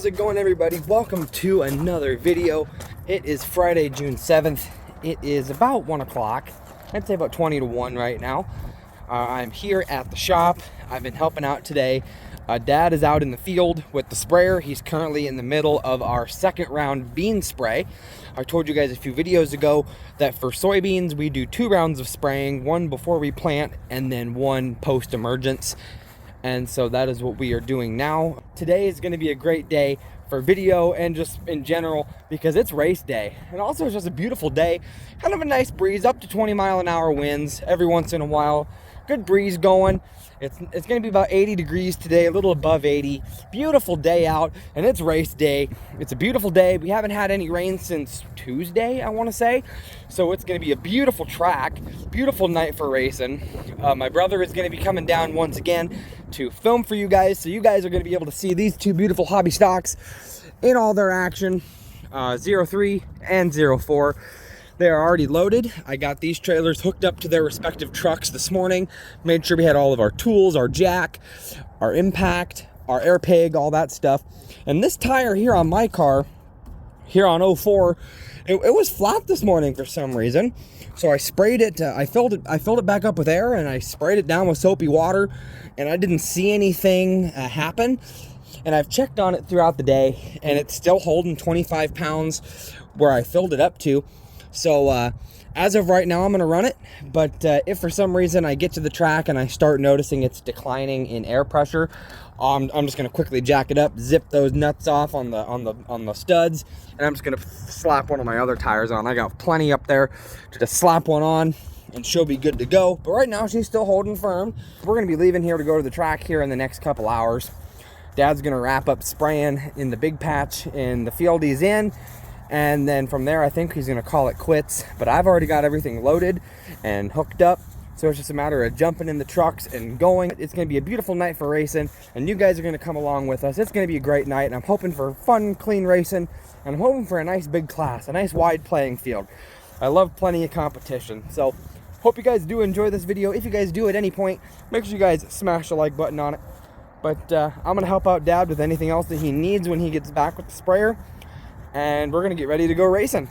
How's it going, everybody? Welcome to another video. It is Friday, June 7th. It is about 1 o'clock. I'd say about 20 to 1 right now. I'm here at the shop. I've been helping out today. Dad is out in the field with the sprayer. He's currently in the middle of our second round bean spray. I told you guys a few videos ago that for soybeans, we do 2 rounds of spraying, one before we plant and then one post-emergence. And so that is what we are doing now. Today is going to be a great day for video and just in general because it's race day. And also it's just a beautiful day. Kind of a nice breeze, up to 20-mile-an-hour winds every once in a while. Good breeze going. It's going to be about 80 degrees today, a little above 80. Beautiful day out, and it's race day. It's a beautiful day. We haven't had any rain since Tuesday, I want to say. So it's going to be a beautiful track, beautiful night for racing. My brother is going to be coming down once again to film for you guys. So you guys are going to be able to see these two beautiful hobby stocks in all their action, 03 and 04. They are already loaded. I got these trailers hooked up to their respective trucks this morning. Made sure we had all of our tools, our jack, our impact, our air pig, all that stuff. And this tire here on my car, here on 04, it was flat this morning for some reason. So I sprayed it, I filled it back up with air, and I sprayed it down with soapy water, and I didn't see anything happen. And I've checked on it throughout the day, and it's still holding 25 pounds where I filled it up to. So as of right now, I'm going to run it, but if for some reason I get to the track and I start noticing it's declining in air pressure, I'm just going to quickly jack it up, zip those nuts off on the studs, and I'm just going to slap one of my other tires on. I got plenty up there to just slap one on, and she'll be good to go. But right now, she's still holding firm. We're going to be leaving here to go to the track here in the next couple hours. Dad's going to wrap up spraying in the big patch in the field he's in. And then from there, I think he's going to call it quits. But I've already got everything loaded and hooked up. So it's just a matter of jumping in the trucks and going. It's going to be a beautiful night for racing. And you guys are going to come along with us. It's going to be a great night. And I'm hoping for fun, clean racing. And I'm hoping for a nice big class, a nice wide playing field. I love plenty of competition. So hope you guys do enjoy this video. If you guys do at any point, make sure you guys smash the like button on it. But I'm going to help out Dad with anything else that he needs when he gets back with the sprayer. And we're going to get ready to go racing.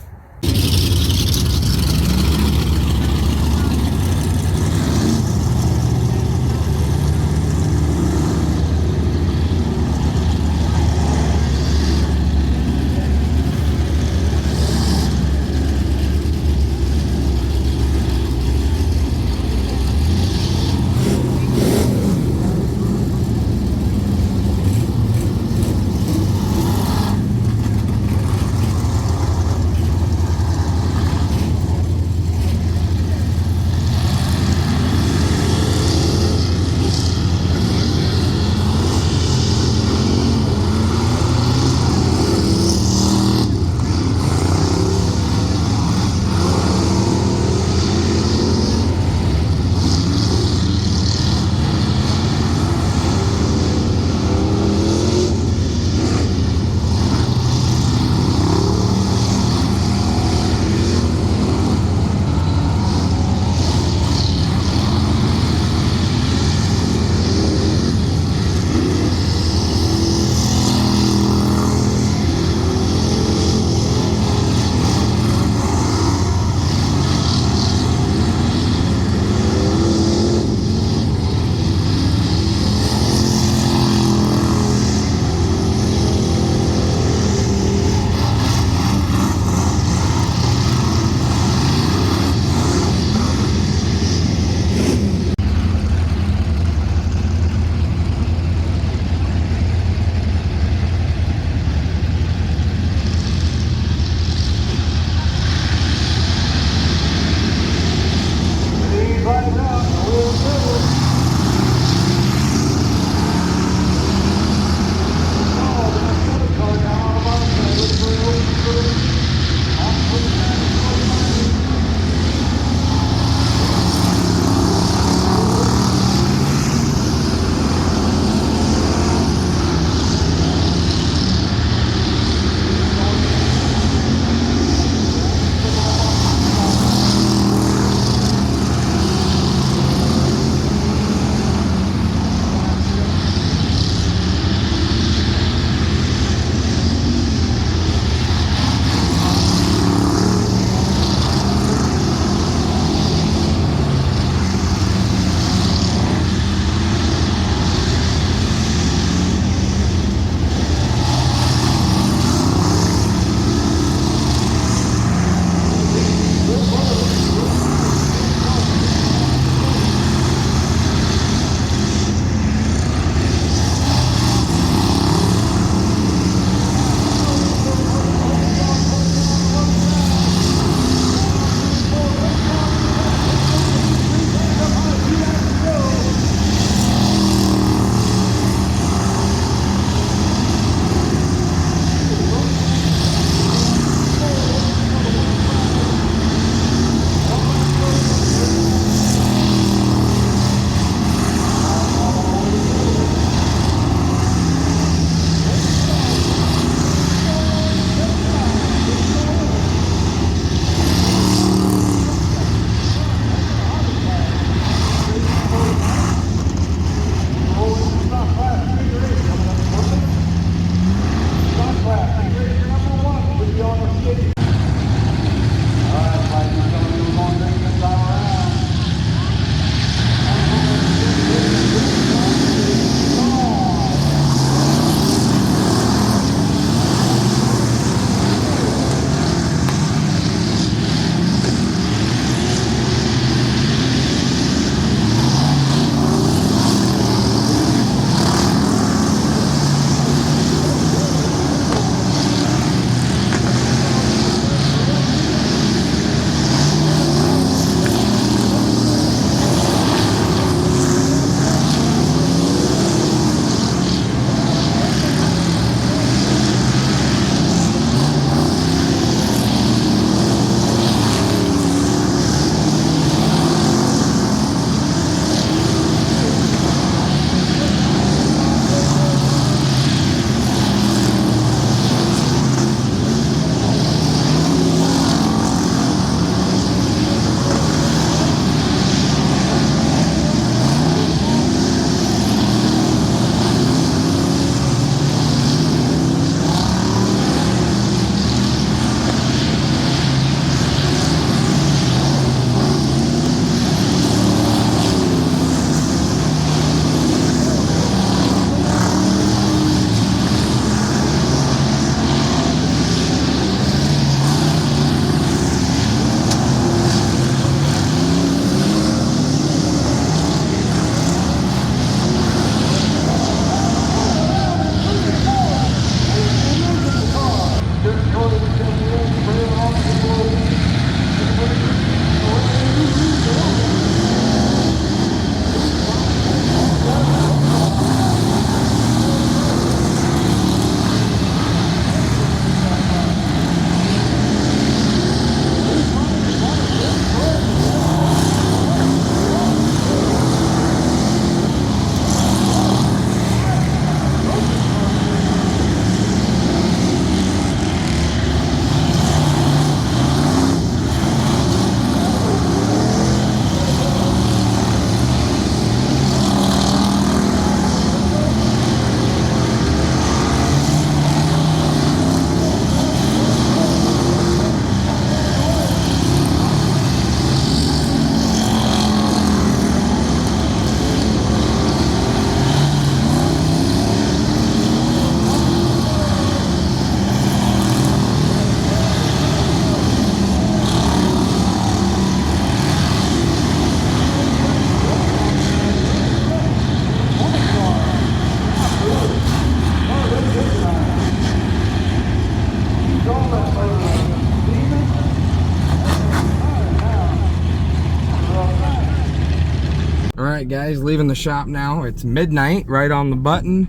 All right, guys, leaving the shop now. It's midnight, right on the button.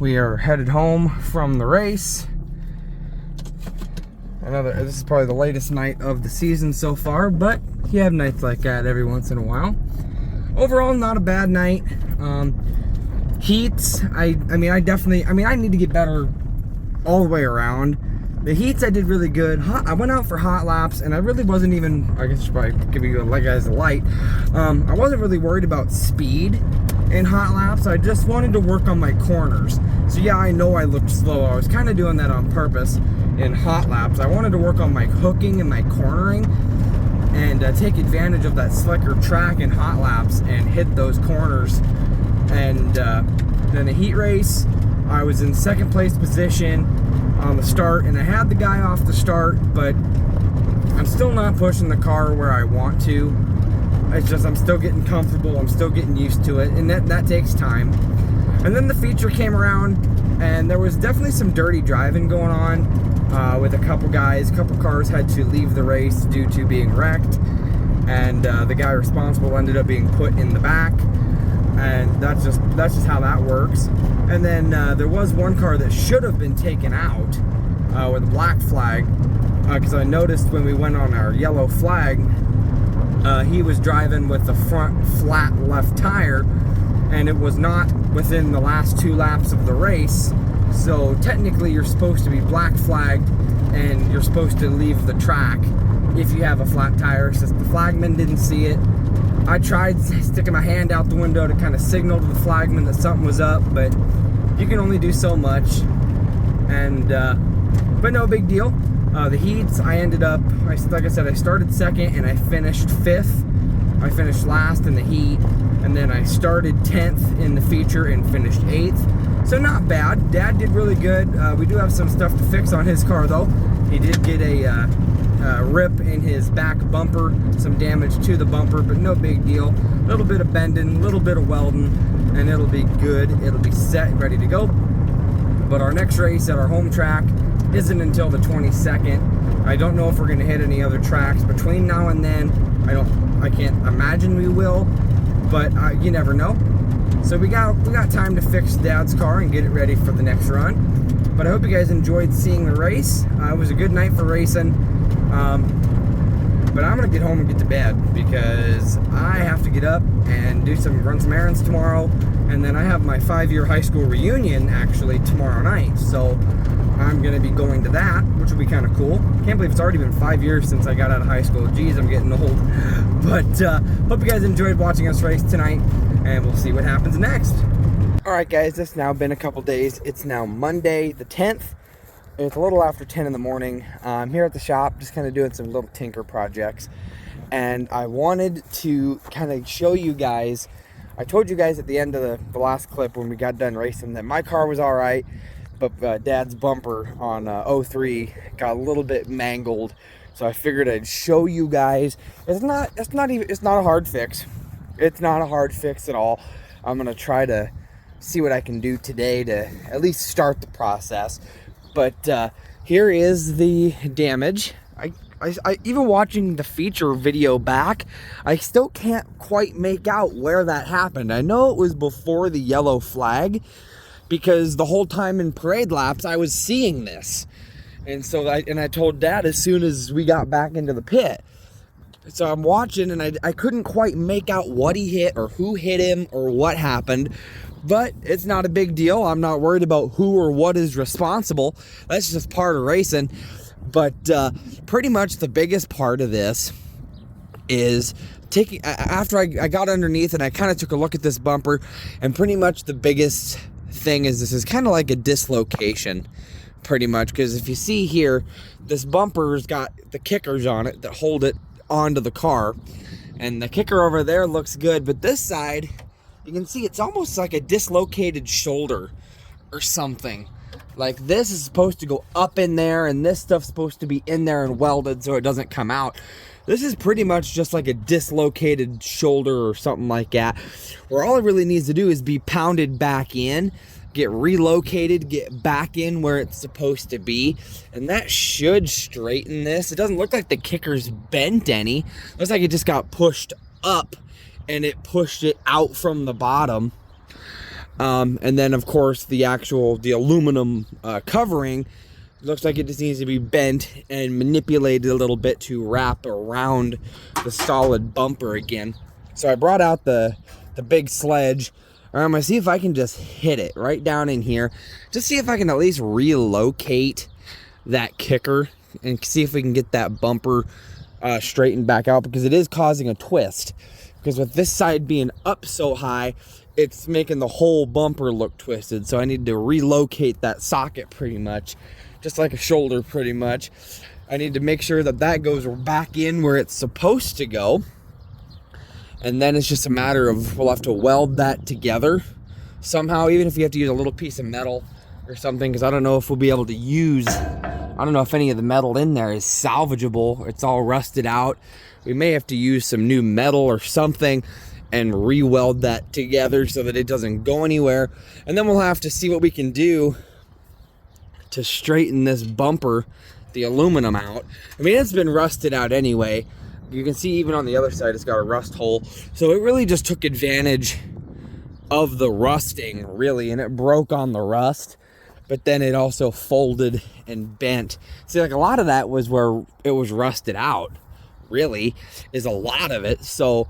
We are headed home from the race. This is probably the latest night of the season so far, but you have nights like that every once in a while. Overall, not a bad night. Heats, I need to get better all the way around. The heats I did really good. I went out for hot laps, and I really wasn't even, I guess I should probably give you guys a light. I wasn't really worried about speed in hot laps. I just wanted to work on my corners. So yeah, I know I looked slow. I was kind of doing that on purpose in hot laps. I wanted to work on my hooking and my cornering and take advantage of that slicker track in hot laps and hit those corners. And then the heat race, I was in second place position on the start, and I had the guy off the start, but I'm still not pushing the car where I want to. It's just I'm still getting comfortable, I'm still getting used to it, and that takes time. And then the feature came around, and there was definitely some dirty driving going on with a couple guys. A couple cars had to leave the race due to being wrecked, and the guy responsible ended up being put in the back. And that's just how that works. And then there was one car that should have been taken out with a black flag, because I noticed when we went on our yellow flag, he was driving with the front flat left tire, and it was not within the last 2 laps of the race. So technically you're supposed to be black flagged, and you're supposed to leave the track if you have a flat tire. Since the flagman didn't see it, I tried sticking my hand out the window to kind of signal to the flagman that something was up, but you can only do so much. And but no big deal. The heats, I ended up, like I said, I started second and I finished 5th. I finished last in the heat, and then I started 10th in the feature and finished 8th. So not bad. Dad did really good. We do have some stuff to fix on his car though. He did get a rip in his back bumper, some damage to the bumper, but no big deal. A little bit of bending, a little bit of welding, and it'll be good. It'll be set, ready to go. But our next race at our home track isn't until the 22nd. I don't know if we're going to hit any other tracks between now and then. I can't imagine we will, but you never know. So we got time to fix Dad's car and get it ready for the next run. But I hope you guys enjoyed seeing the race. It was a good night for racing. But I'm gonna get home and get to bed because I have to get up and run some errands tomorrow, and then I have my 5-year high school reunion actually tomorrow night. So I'm gonna be going to that, which will be kind of cool. Can't believe it's already been 5 years since I got out of high school. Geez, I'm getting old. But hope you guys enjoyed watching us race tonight, and we'll see what happens next. All right, guys, it's now been a couple days. It's now Monday the 10th. It's a little after 10 in the morning. I'm here at the shop just kind of doing some little tinker projects, and I wanted to kind of show you guys. I told you guys at the end of the last clip when we got done racing that my car was all right, but Dad's bumper on 03 got a little bit mangled, so I figured I'd show you guys. It's not a hard fix. It's not a hard fix at all. I'm gonna try to see what I can do today to at least start the process. But here is the damage. I even watching the feature video back, I still can't quite make out where that happened. I know it was before the yellow flag, because the whole time in parade laps I was seeing this, and so I told Dad as soon as we got back into the pit. So I'm watching, and I couldn't quite make out what he hit or who hit him or what happened. But it's not a big deal. I'm not worried about who or what is responsible. That's just part of racing. But pretty much the biggest part of this is after I got underneath and I kind of took a look at this bumper, and pretty much the biggest thing is this is kind of like a dislocation, pretty much. Because if you see here, this bumper's got the kickers on it that hold it onto the car. And the kicker over there looks good, but this side, you can see it's almost like a dislocated shoulder or something. Like this is supposed to go up in there, and this stuff's supposed to be in there and welded so it doesn't come out. This is pretty much just like a dislocated shoulder or something like that, where all it really needs to do is be pounded back in, get relocated, get back in where it's supposed to be, and that should straighten this. It doesn't look like the kicker's bent any. Looks like it just got pushed up and it pushed it out from the bottom. And then of course the aluminum covering looks like it just needs to be bent and manipulated a little bit to wrap around the solid bumper again. So I brought out the big sledge. I'm gonna see if I can just hit it right down in here, just see if I can at least relocate that kicker and see if we can get that bumper straightened back out, because it is causing a twist. Because with this side being up so high, it's making the whole bumper look twisted. So I need to relocate that socket pretty much, just like a shoulder pretty much. I need to make sure that that goes back in where it's supposed to go. And then it's just a matter of, we'll have to weld that together somehow, even if you have to use a little piece of metal or something, because I don't know if we'll be able to use, I don't know if any of the metal in there is salvageable. It's all rusted out. We may have to use some new metal or something and re-weld that together so that it doesn't go anywhere. And then we'll have to see what we can do to straighten this bumper, the aluminum, out. I mean, it's been rusted out anyway. You can see even on the other side, it's got a rust hole. So it really just took advantage of the rusting, really, and it broke on the rust, but then it also folded and bent. See, like a lot of that was where it was rusted out, really, is a lot of it. So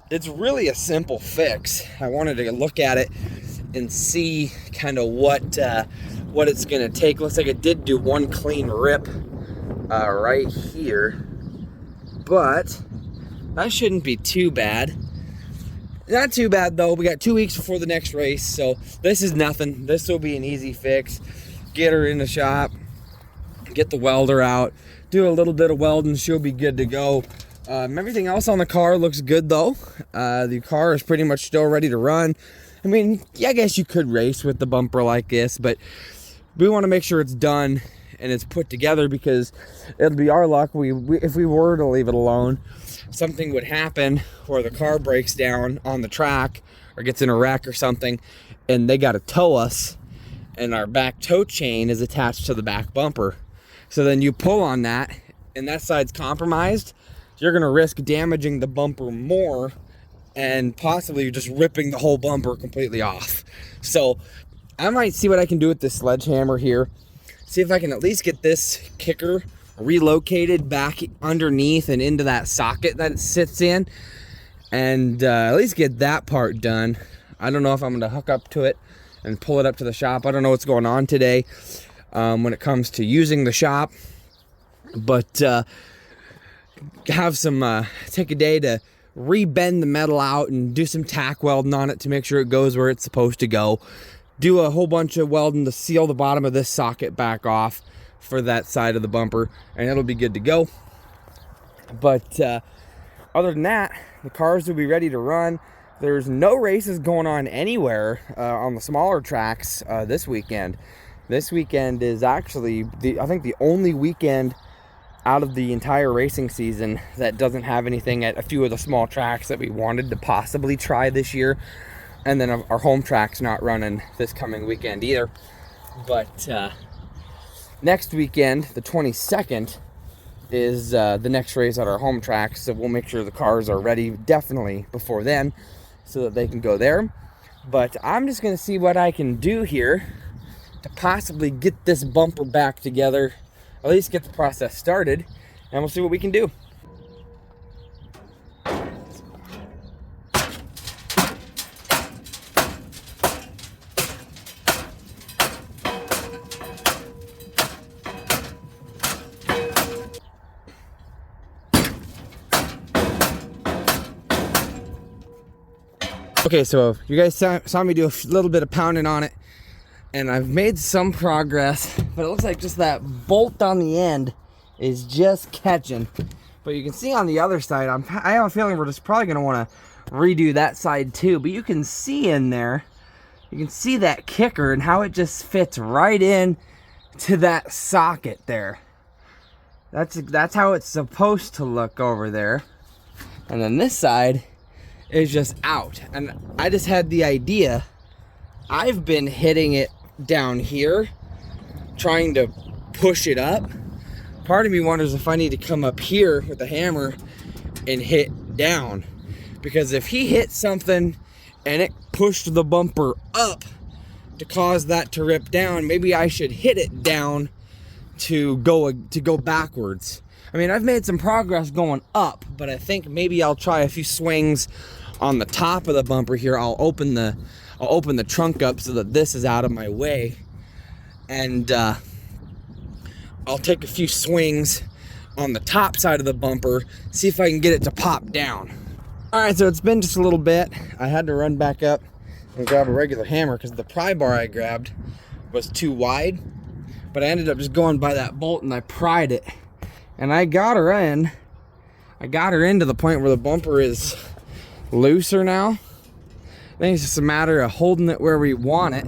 it's really a simple fix. I wanted to look at it and see kind of what it's gonna take. Looks like it did do one clean rip right here, but that shouldn't be too bad. Not too bad though. We got 2 weeks before the next race, so this is nothing. This will be an easy fix. Get her in the shop, get the welder out, do a little bit of welding, she'll be good to go. Everything else on the car looks good though. The car is pretty much still ready to run. I mean, yeah, I guess you could race with the bumper like this, but we want to make sure it's done and it's put together, because it'll be our luck. If we were to leave it alone, something would happen where the car breaks down on the track or gets in a wreck or something, and they got to tow us, and our back tow chain is attached to the back bumper. So then you pull on that and that side's compromised, you're going to risk damaging the bumper more and possibly just ripping the whole bumper completely off. So I might see what I can do with this sledgehammer here. See if I can at least get this kicker relocated back underneath and into that socket that it sits in, and at least get that part done. I don't know if I'm going to hook up to it and pull it up to the shop. I don't know what's going on today when it comes to using the shop, but have some take a day to re-bend the metal out and do some tack welding on it to make sure it goes where it's supposed to go. Do a whole bunch of welding to seal the bottom of this socket back off for that side of the bumper, and it'll be good to go. But other than that, the cars will be ready to run. There's no races going on anywhere on the smaller tracks this weekend. This weekend is actually I think the only weekend out of the entire racing season that doesn't have anything at a few of the small tracks that we wanted to possibly try this year. And then our home track's not running this coming weekend either. But next weekend, the 22nd, is the next race at our home track. So we'll make sure the cars are ready definitely before then so that they can go there. But I'm just going to see what I can do here to possibly get this bumper back together, at least get the process started, and we'll see what we can do. Okay, so you guys saw me do a little bit of pounding on it, and I've made some progress, but it looks like just that bolt on the end is just catching. But you can see on the other side, I have a feeling we're just probably going to want to redo that side too. But you can see in there, you can see that kicker and how it just fits right in to that socket there. That's how it's supposed to look over there. And then this side is just out, and I just had the idea. I've been hitting it down here trying to push it up. Part of me wonders if I need to come up here with the hammer and hit down, because if he hit something and it pushed the bumper up to cause that to rip down, maybe I should hit it down to go backwards. I mean, I've made some progress going up, but I think maybe I'll try a few swings on the top of the bumper here. I'll open the trunk up so that this is out of my way, and I'll take a few swings on the top side of the bumper, see if I can get it to pop down. All right, so it's been just a little bit. I had to run back up and grab a regular hammer because the pry bar I grabbed was too wide, but I ended up just going by that bolt and I pried it, and I got her in. I got her into the point where the bumper is looser now. I think it's just a matter of holding it where we want it,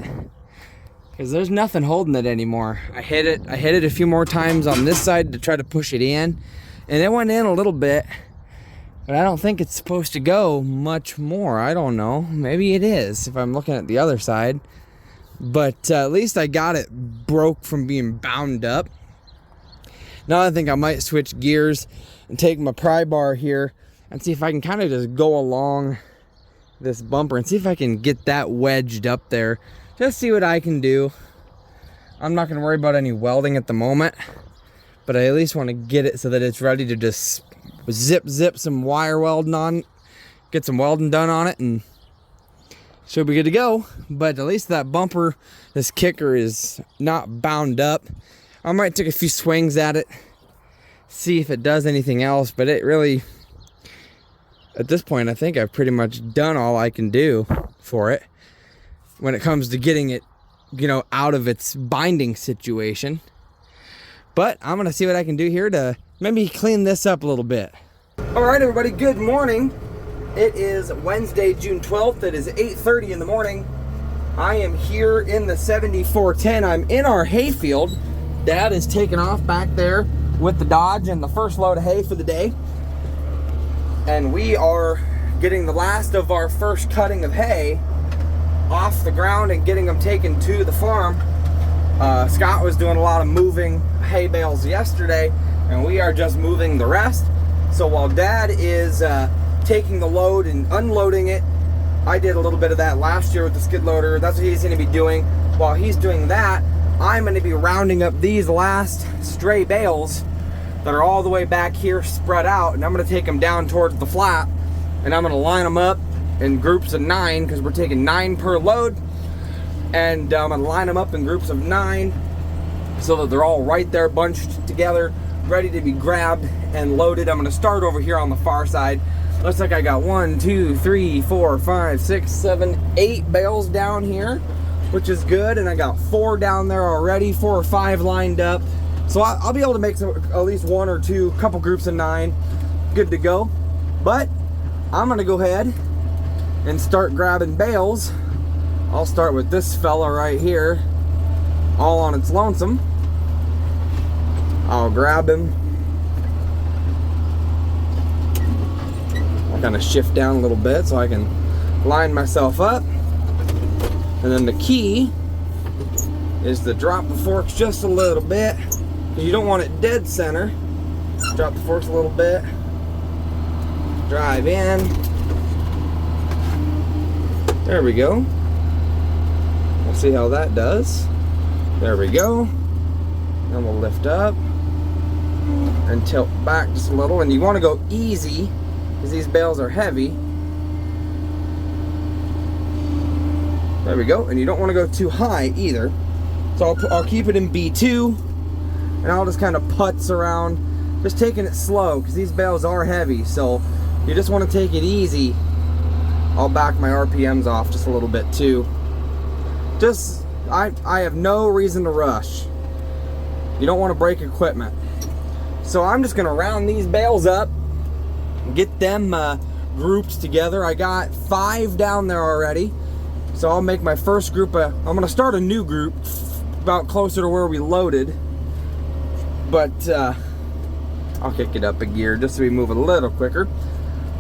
because there's nothing holding it anymore. I hit it a few more times on this side to try to push it in, and it went in a little bit, but I don't think it's supposed to go much more. I don't know, maybe it is if I'm looking at the other side, but at least I got it broke from being bound up. Now I think I might switch gears and take my pry bar here and see if I can kind of just go along this bumper and see if I can get that wedged up there. Just see what I can do. I'm not going to worry about any welding at the moment, but I at least want to get it so that it's ready to just zip some wire welding on, get some welding done on it, and should be good to go. But at least that bumper, this kicker, is not bound up. I might take a few swings at it, see if it does anything else, but it really, at this point, I think I've pretty much done all I can do for it when it comes to getting it, out of its binding situation. But I'm gonna see what I can do here to maybe clean this up a little bit. All right, everybody, good morning. It is Wednesday, June 12th. It is 8:30 in the morning. I am here in the 7410. I'm in our hayfield. Dad is taking off back there with the Dodge and the first load of hay for the day. And we are getting the last of our first cutting of hay off the ground and getting them taken to the farm. Scott was doing a lot of moving hay bales yesterday, and we are just moving the rest. So while Dad is taking the load and unloading it, I did a little bit of that last year with the skid loader. That's what he's going to be doing. While he's doing that, I'm going to be rounding up these last stray bales that are all the way back here spread out, and I'm going to take them down towards the flat, and I'm going to line them up in groups of 9 because we're taking 9 per load, and I'm going to line them up in groups of 9 so that they're all right there bunched together, ready to be grabbed and loaded. I'm going to start over here on the far side. Looks like I got 1, 2, 3, 4, 5, 6, 7, 8 bales down here, which is good, and I got 4 down there already, 4 or 5 lined up. So I'll be able to make at least 1 or 2, couple groups of 9, good to go. But I'm gonna go ahead and start grabbing bales. I'll start with this fella right here, all on its lonesome. I'll grab him. I'll kind of shift down a little bit so I can line myself up. And then the key is to drop the forks just a little bit, because you don't want it dead center. Drop the forks a little bit. Drive in. There we go. We'll see how that does. There we go. Then we'll lift up and tilt back just a little. And you want to go easy because these bales are heavy. There we go. And you don't want to go too high either. So I'll keep it in B2, and I'll just kind of putz around, just taking it slow because these bales are heavy. So you just want to take it easy. I'll back my RPMs off just a little bit too. I have no reason to rush. You don't want to break equipment. So I'm just gonna round these bales up, get them grouped together. I got 5 down there already. So I'll make my first group. I'm gonna start a new group about closer to where we loaded. But I'll kick it up a gear just so we move a little quicker.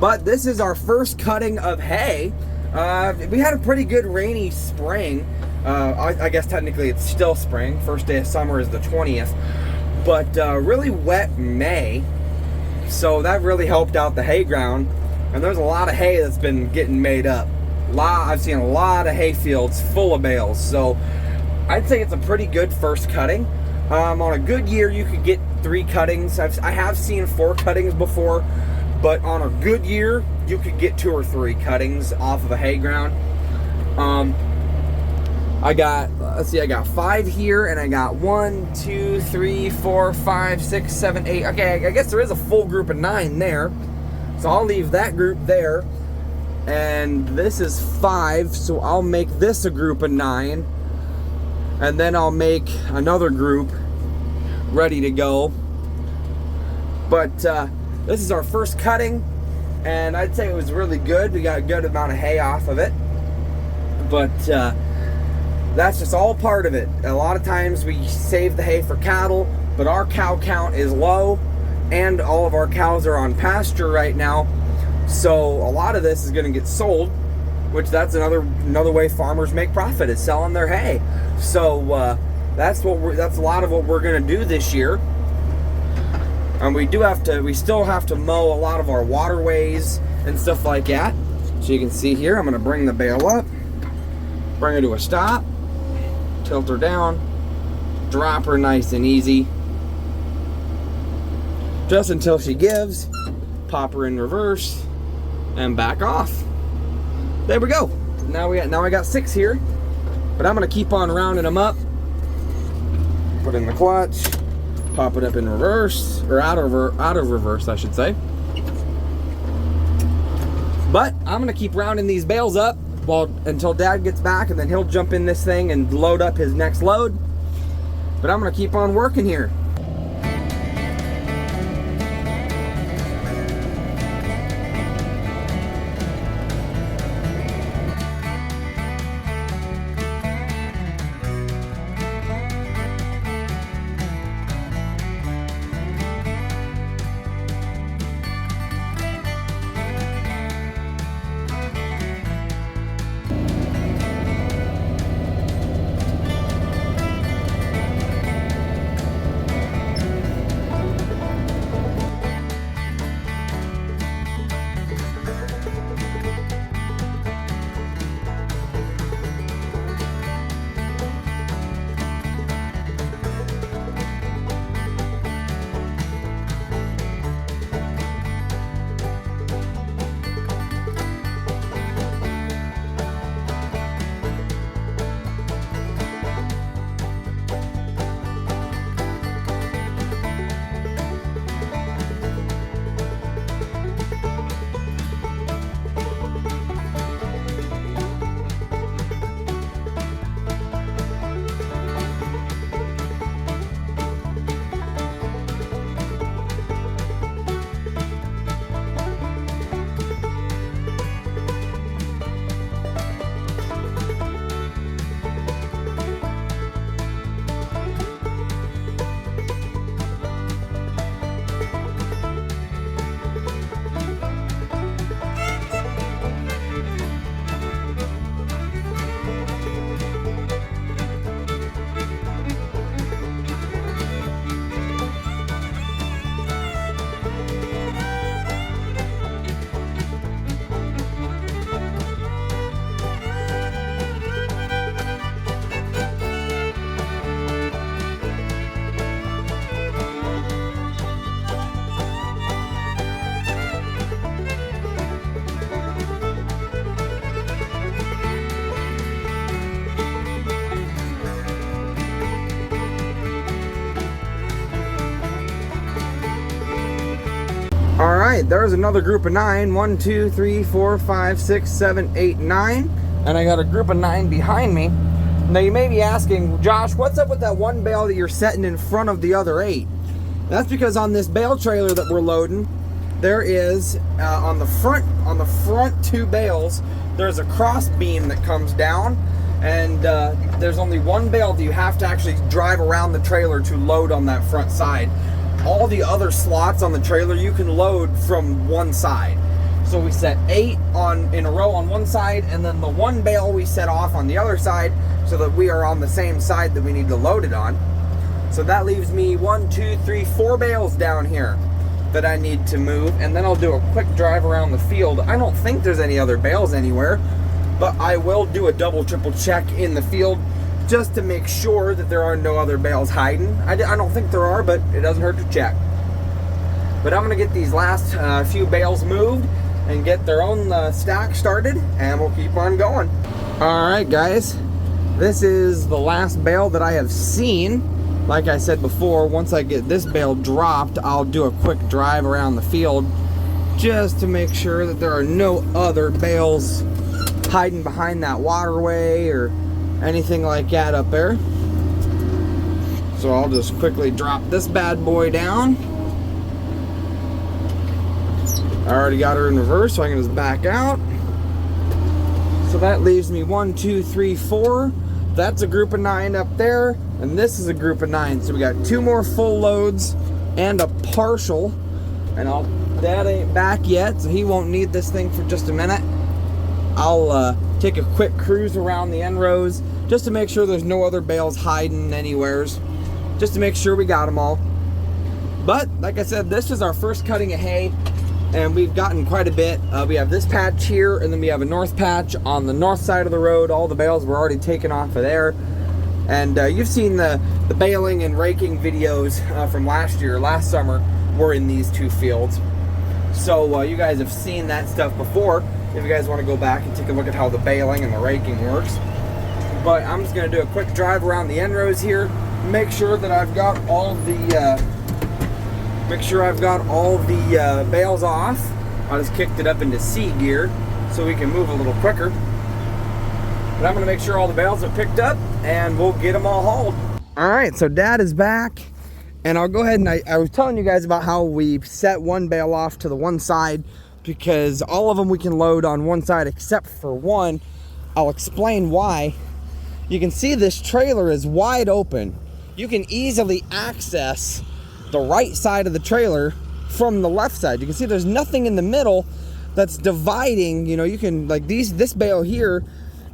But this is our first cutting of hay. We had a pretty good rainy spring. I guess technically it's still spring. First day of summer is the 20th. But really wet May. So that really helped out the hay ground. and there's a lot of hay that's been getting made up. I've seen a lot of hay fields full of bales, so I'd say it's a pretty good first cutting. On a good year, you could get 3 cuttings. I have seen 4 cuttings before, but on a good year, you could get 2 or 3 cuttings off of a hay ground. I got 5 here, and I got 1, 2, 3, 4, 5, 6, 7, 8. Okay, I guess there is a full group of 9 there, so I'll leave that group there. And this is 5, so I'll make this a group of 9, and then I'll make another group ready to go. But this is our first cutting, and I'd say it was really good. We got a good amount of hay off of it, but that's just all part of it. A lot of times we save the hay for cattle, but our cow count is low, and all of our cows are on pasture right now. So a lot of this is going to get sold, which that's another way farmers make profit, is selling their hay. So that's a lot of what we're going to do this year. And we still have to mow a lot of our waterways and stuff like that. So you can see here, I'm going to bring the bale up, bring her to a stop, tilt her down, drop her nice and easy, just until she gives, pop her in reverse, and back off. There we go. Now I got 6 here, but I'm going to keep on rounding them up. Put in the clutch, pop it up in reverse, or out of reverse, I should say. But I'm going to keep rounding these bales up until Dad gets back, and then he'll jump in this thing and load up his next load. But I'm going to keep on working here. Alright, there's another group of 9. 1, 2, 3, 4, 5, 6, 7, 8, 9. And I got a group of 9 behind me. Now you may be asking, Josh, what's up with that one bale that you're setting in front of the other 8? That's because on this bale trailer that we're loading, there is, on the front 2 bales, there's a cross beam that comes down, and there's only one bale that you have to actually drive around the trailer to load on that front side. All the other slots on the trailer you can load from one side. So we set 8 in a row on one side, and then the one bale we set off on the other side so that we are on the same side that we need to load it on. So that leaves me 1, 2, 3, 4 bales down here. that I need to move, and then I'll do a quick drive around the field. I don't think there's any other bales anywhere, but I will do a double, triple check in the field just to make sure that there are no other bales hiding. I don't think there are, but it doesn't hurt to check. But I'm going to get these last few bales moved and get their own stack started, and we'll keep on going. All right, guys, this is the last bale that I have seen. Like I said before, once I get this bale dropped, I'll do a quick drive around the field just to make sure that there are no other bales hiding behind that waterway or anything like that up there. So I'll just quickly drop this bad boy down. I already got her in reverse, so I can just back out. So that leaves me 1, 2, 3, 4. That's a group of 9 up there, and this is a group of 9. So we got 2 more full loads and a partial. And Dad ain't back yet, so he won't need this thing for just a minute. I'll take a quick cruise around the end rows just to make sure there's no other bales hiding anywheres, just to make sure we got them all. But like I said, this is our first cutting of hay, and we've gotten quite a bit. We have this patch here, and then we have a north patch on the north side of the road. All the bales were already taken off of there. And you've seen the baling and raking videos from last summer were in these 2 fields. So you guys have seen that stuff before if you guys want to go back and take a look at how the baling and the raking works. But I'm just going to do a quick drive around the end rows here, make sure that I've got all the bales off. I just kicked it up into C gear so we can move a little quicker. But I'm going to make sure all the bales are picked up and we'll get them all hauled. All right, so Dad is back, and I'll go ahead and I was telling you guys about how we set one bale off to the one side because all of them we can load on one side except for one. I'll explain why. You can see this trailer is wide open. You can easily access the right side of the trailer from the left side. You can see there's nothing in the middle that's dividing. You know, you can, like, this bale here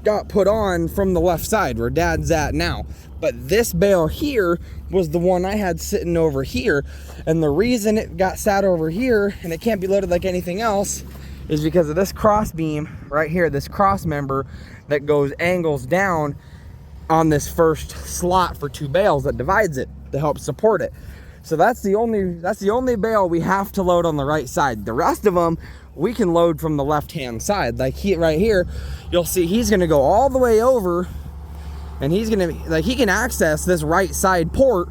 got put on from the left side where Dad's at now, but this bale here was the one I had sitting over here, and the reason it got sat over here and it can't be loaded like anything else is because of this cross beam right here, this cross member that angles down on this first slot for 2 bales that divides it to help support it. So that's the only bale we have to load on the right side. The rest of them we can load from the left hand side. Like right here, you'll see he's gonna go all the way over, and he's gonna, like, he can access this right side port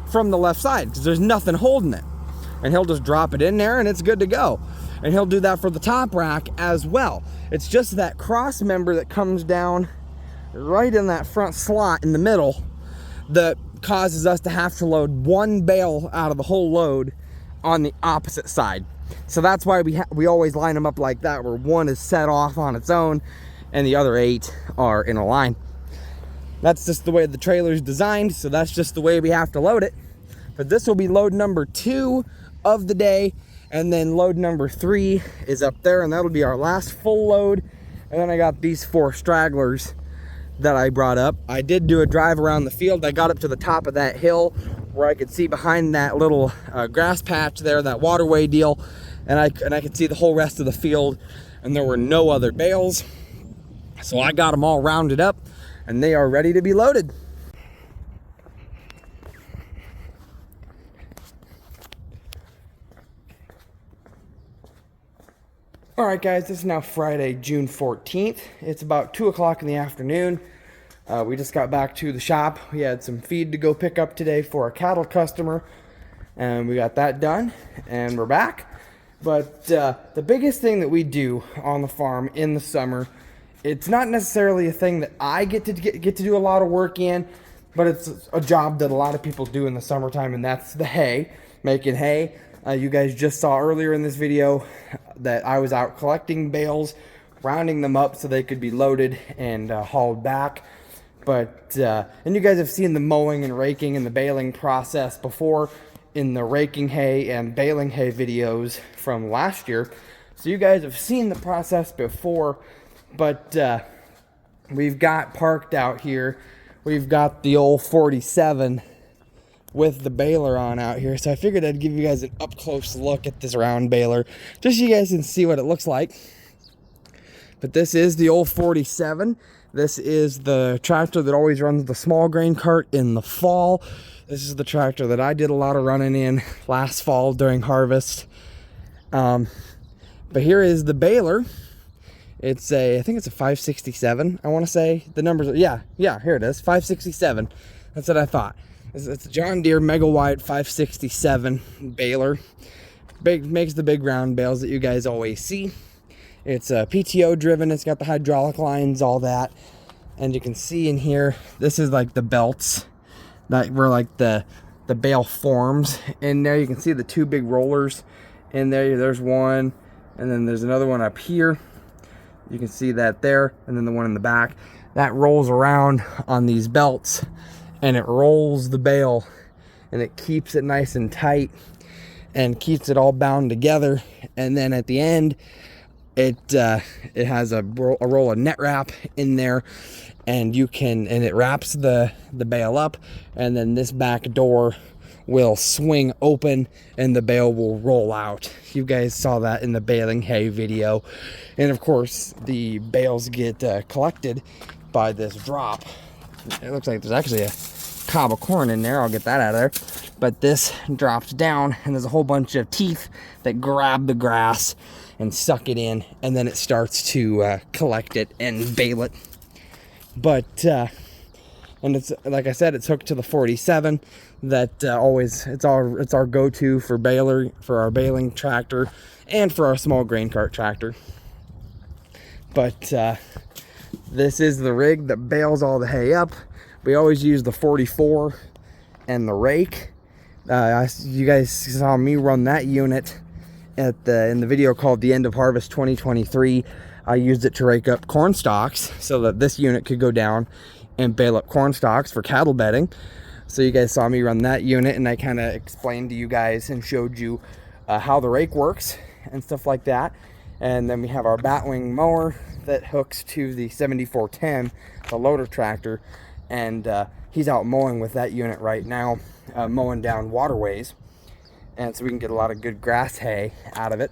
from the left side because there's nothing holding it, and he'll just drop it in there and it's good to go. And he'll do that for the top rack as well. It's just that cross member that comes down right in that front slot in the middle that causes us to have to load one bale out of the whole load on the opposite side. So that's why we always line them up like that, where one is set off on its own and the other 8 are in a line. That's just the way the trailer's designed, so that's just the way we have to load it. But this will be load number 2 of the day, and then load number 3 is up there, and that'll be our last full load. And then I got these 4 stragglers that I brought up. I did do a drive around the field. I got up to the top of that hill where I could see behind that little grass patch there, that waterway deal, and I could see the whole rest of the field, and there were no other bales. So I got them all rounded up, and they are ready to be loaded. All right, guys, this is now Friday, June 14th. It's about 2 o'clock in the afternoon. We just got back to the shop. We had some feed to go pick up today for a cattle customer, and we got that done, and we're back. But the biggest thing that we do on the farm in the summer, it's not necessarily a thing that I get to do a lot of work in, but it's a job that a lot of people do in the summertime, and that's the hay, making hay. You guys just saw earlier in this video that I was out collecting bales, rounding them up so they could be loaded and hauled back. But and you guys have seen the mowing and raking and the baling process before in the raking hay and baling hay videos from last year. So you guys have seen the process before, but we've got parked out here. We've got the old 47 with the baler on out here. So I figured I'd give you guys an up close look at this round baler, just so you guys can see what it looks like. But this is the old 47. This is the tractor that always runs the small grain cart in the fall. This is the tractor that I did a lot of running in last fall during harvest. But here is the baler. I think it's a 567, I want to say. The numbers are, yeah, here it is, 567. That's what I thought. It's a John Deere Mega Wide 567 baler. Makes the big round bales that you guys always see. It's PTO driven, it's got the hydraulic lines, all that. And you can see in here, this is like the belts that were like the bale forms. In there you can see the two big rollers in there. There's one, and then there's another one up here. You can see that there, and then the one in the back. That rolls around on these belts, and it rolls the bale, and it keeps it nice and tight, and keeps it all bound together. And then at the end, it has a roll of net wrap in there, and it wraps the bale up, and then this back door will swing open and the bale will roll out. You guys saw that in the baling hay video. And of course the bales get collected by this drop. It looks like there's actually a cob of corn in there. I'll get that out of there. But this drops down, and there's a whole bunch of teeth that grab the grass and suck it in, and then it starts to collect it and bale it. But and it's, like I said, it's hooked to the 47. That it's our go-to for our baling tractor, and for our small grain cart tractor. But this is the rig that bales all the hay up. We always use the 44 and the rake. You guys saw me run that unit in the video called The End of Harvest 2023. I used it to rake up corn stalks so that this unit could go down and bale up corn stalks for cattle bedding. So you guys saw me run that unit, and I kind of explained to you guys and showed you how the rake works and stuff like that. And then we have our batwing mower that hooks to the 7410, the loader tractor, and he's out mowing with that unit right now, mowing down waterways, and so we can get a lot of good grass hay out of it.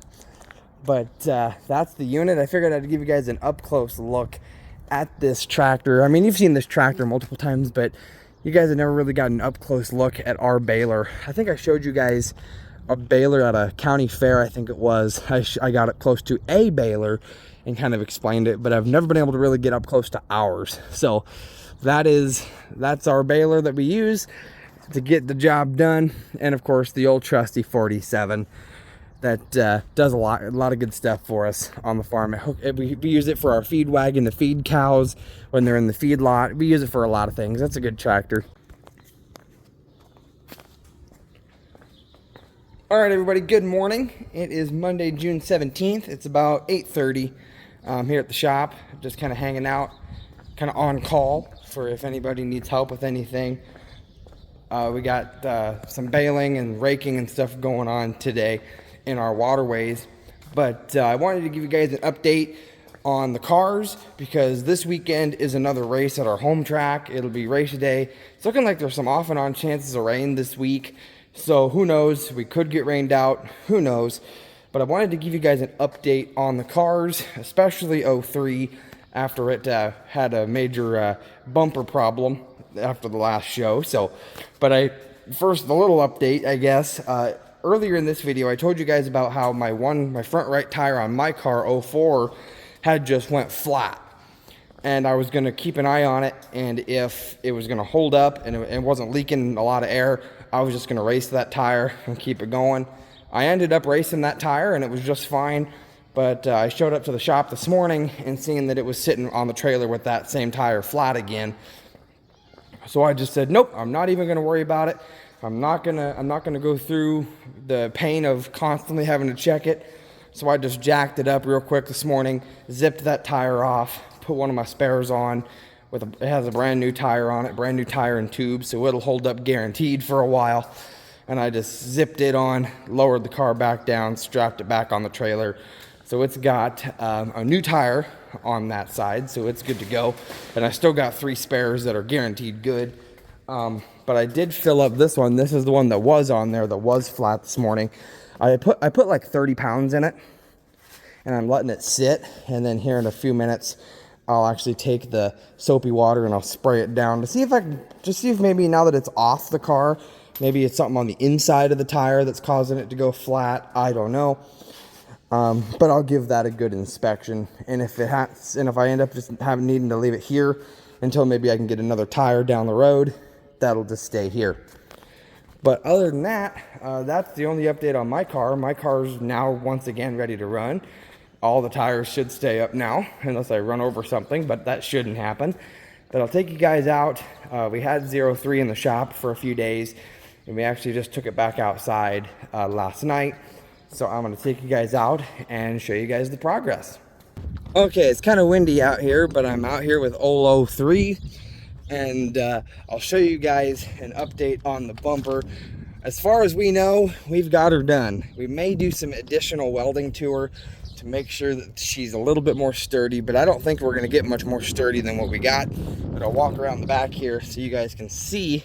But that's the unit. I figured I'd give you guys an up close look at this tractor. I mean, you've seen this tractor multiple times, but you guys have never really got an up close look at our baler. I think I showed you guys a baler at a county fair, I think it was. I got it close to a baler and kind of explained it, but I've never been able to really get up close to ours. So that's our baler that we use to get the job done. And of course the old trusty 47 that does a lot of good stuff for us on the farm. We use it for our feed wagon to feed cows when they're in the feed lot. We use it for a lot of things. That's a good tractor. All right, everybody, good morning. It is Monday, June 17th. It's about 8:30 here at the shop, just kind of hanging out, kind of on call for if anybody needs help with anything. We got some baling and raking and stuff going on today in our waterways, but I wanted to give you guys an update on the cars, because this weekend is another race at our home track. It'll be race day. It's looking like there's some off and on chances of rain this week, so who knows, we could get rained out, who knows. But I wanted to give you guys an update on the cars, especially 03, after it had a major bumper problem after the last show. But first, the little update, I guess. Earlier in this video, I told you guys about how my front right tire on my car, 04, had just went flat. And I was going to keep an eye on it, and if it was going to hold up and it wasn't leaking a lot of air, I was just going to race that tire and keep it going. I ended up racing that tire, and it was just fine. But I showed up to the shop this morning and seeing that it was sitting on the trailer with that same tire flat again. So I just said, nope, I'm not even going to worry about it. I'm not gonna go through the pain of constantly having to check it. So I just jacked it up real quick this morning, zipped that tire off, put one of my spares on. It has a brand new tire on it, brand new tire and tube, so it'll hold up guaranteed for a while. And I just zipped it on, lowered the car back down, strapped it back on the trailer. So it's got a new tire on that side, so it's good to go. And I still got 3 spares that are guaranteed good. But I did fill up this one. This is the one that was on there, that was flat this morning. I put like 30 pounds in it, and I'm letting it sit. And then here in a few minutes, I'll actually take the soapy water and I'll spray it down to see if I can, just see if maybe now that it's off the car, maybe it's something on the inside of the tire that's causing it to go flat. I don't know. But I'll give that a good inspection. And if I end up just needing to leave it here until maybe I can get another tire down the road, that'll just stay here. But other than that, that's the only update on my car. My car's now once again ready to run. All the tires should stay up now, unless I run over something, but that shouldn't happen. But I'll take you guys out. We had 03 in the shop for a few days, and we actually just took it back outside last night. So I'm gonna take you guys out and show you guys the progress. Okay, it's kind of windy out here, but I'm out here with 03. And I'll show you guys an update on the bumper. As far as we know, we've got her done. We may do some additional welding to her to make sure that she's a little bit more sturdy, but I don't think we're gonna get much more sturdy than what we got. But I'll walk around the back here so you guys can see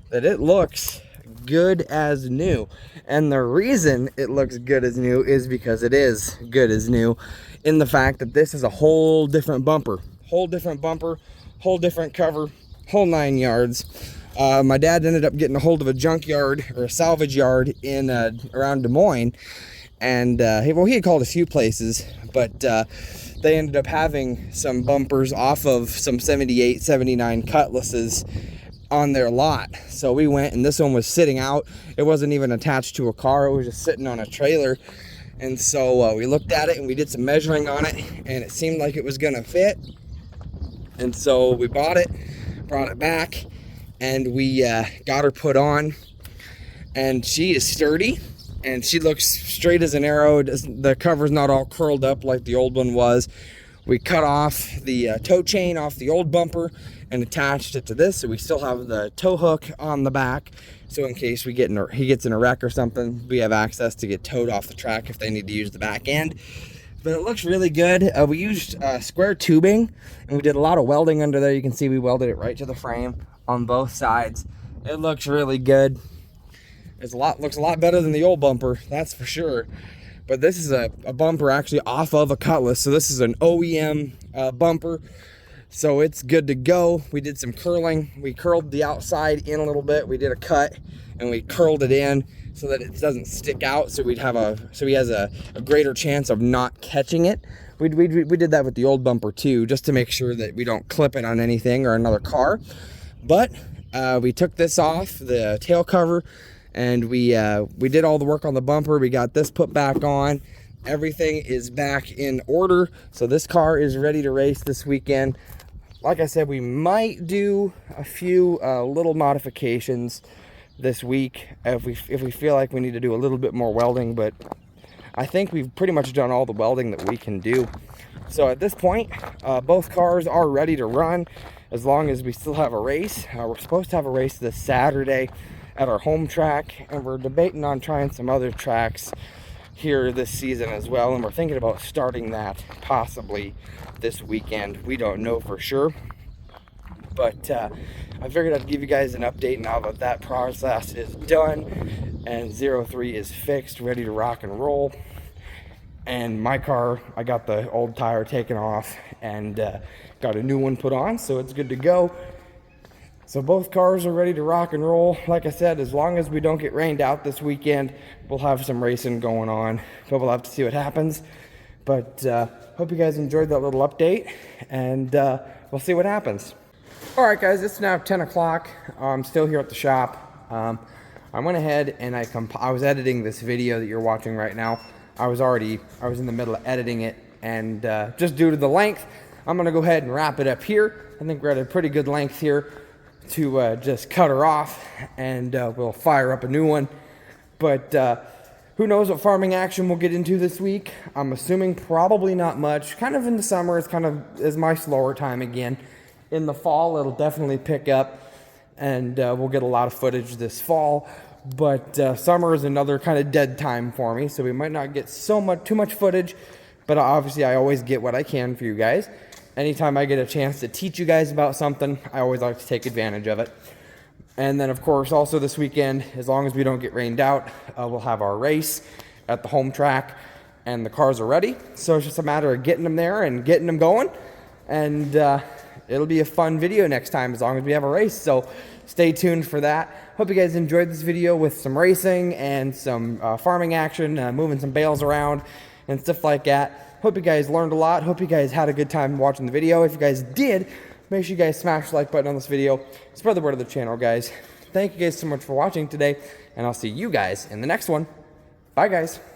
that it looks good as new. And the reason it looks good as new is because it is good as new, in the fact that this is a whole different bumper, whole different cover, whole 9 yards. My dad ended up getting a hold of a junkyard or a salvage yard in around Des Moines, and he had called a few places, but they ended up having some bumpers off of some 78, 79 Cutlasses on their lot. So we went, and this one was sitting out. It wasn't even attached to a car. It was just sitting on a trailer. And so we looked at it and we did some measuring on it, and it seemed like it was gonna fit. And so we bought it, brought it back, and we got her put on. And she is sturdy, and she looks straight as an arrow. The cover's not all curled up like the old one was. We cut off the tow chain off the old bumper and attached it to this, so we still have the tow hook on the back. So in case he gets in a wreck or something, we have access to get towed off the track if they need to use the back end. But it looks really good. We used square tubing, and we did a lot of welding under there. You can see we welded it right to the frame on both sides. It looks really good. Looks a lot better than the old bumper, that's for sure. But this is a bumper actually off of a Cutlass, so this is an OEM bumper. So it's good to go. We did some curling. We curled the outside in a little bit. We did a cut, and we curled it in so that it doesn't stick out, so he has a greater chance of not catching it. We did that with the old bumper too, just to make sure that we don't clip it on anything or another car. But we took this off the tail cover, and we did all the work on the bumper. We got this put back on. Everything is back in order, so this car is ready to race this weekend. Like I said, we might do a few little modifications this week if we feel like we need to do a little bit more welding, but I think we've pretty much done all the welding that we can do. So at this point, both cars are ready to run, as long as we still have a race. We're supposed to have a race this Saturday at our home track, and we're debating on trying some other tracks here this season as well, and we're thinking about starting that possibly this weekend. We don't know for sure, but I figured I'd give you guys an update now that that process is done and 03 is fixed, ready to rock and roll. And my car, I got the old tire taken off and got a new one put on, so it's good to go. So both cars are ready to rock and roll. Like I said, as long as we don't get rained out this weekend, we'll have some racing going on, but we'll have to see what happens. But hope you guys enjoyed that little update, and we'll see what happens. All right, guys, it's now 10 o'clock. I'm still here at the shop. I went ahead and I was editing this video that you're watching right now. I was in the middle of editing it, and just due to the length, I'm gonna go ahead and wrap it up here. I think we're at a pretty good length here to just cut her off, and we'll fire up a new one. But who knows what farming action we'll get into this week. I'm assuming probably not much. Kind of in the summer is my slower time again. In the fall, it'll definitely pick up, and we'll get a lot of footage this fall. But summer is another kind of dead time for me, so we might not get too much footage. But obviously, I always get what I can for you guys. Anytime I get a chance to teach you guys about something, I always like to take advantage of it. And then, of course, also this weekend, as long as we don't get rained out, we'll have our race at the home track, and the cars are ready. So it's just a matter of getting them there and getting them going. And it'll be a fun video next time as long as we have a race. So stay tuned for that. Hope you guys enjoyed this video with some racing and some farming action, moving some bales around and stuff like that. Hope you guys learned a lot. Hope you guys had a good time watching the video. If you guys did, make sure you guys smash the like button on this video. Spread the word of the channel, guys. Thank you guys so much for watching today, and I'll see you guys in the next one. Bye, guys.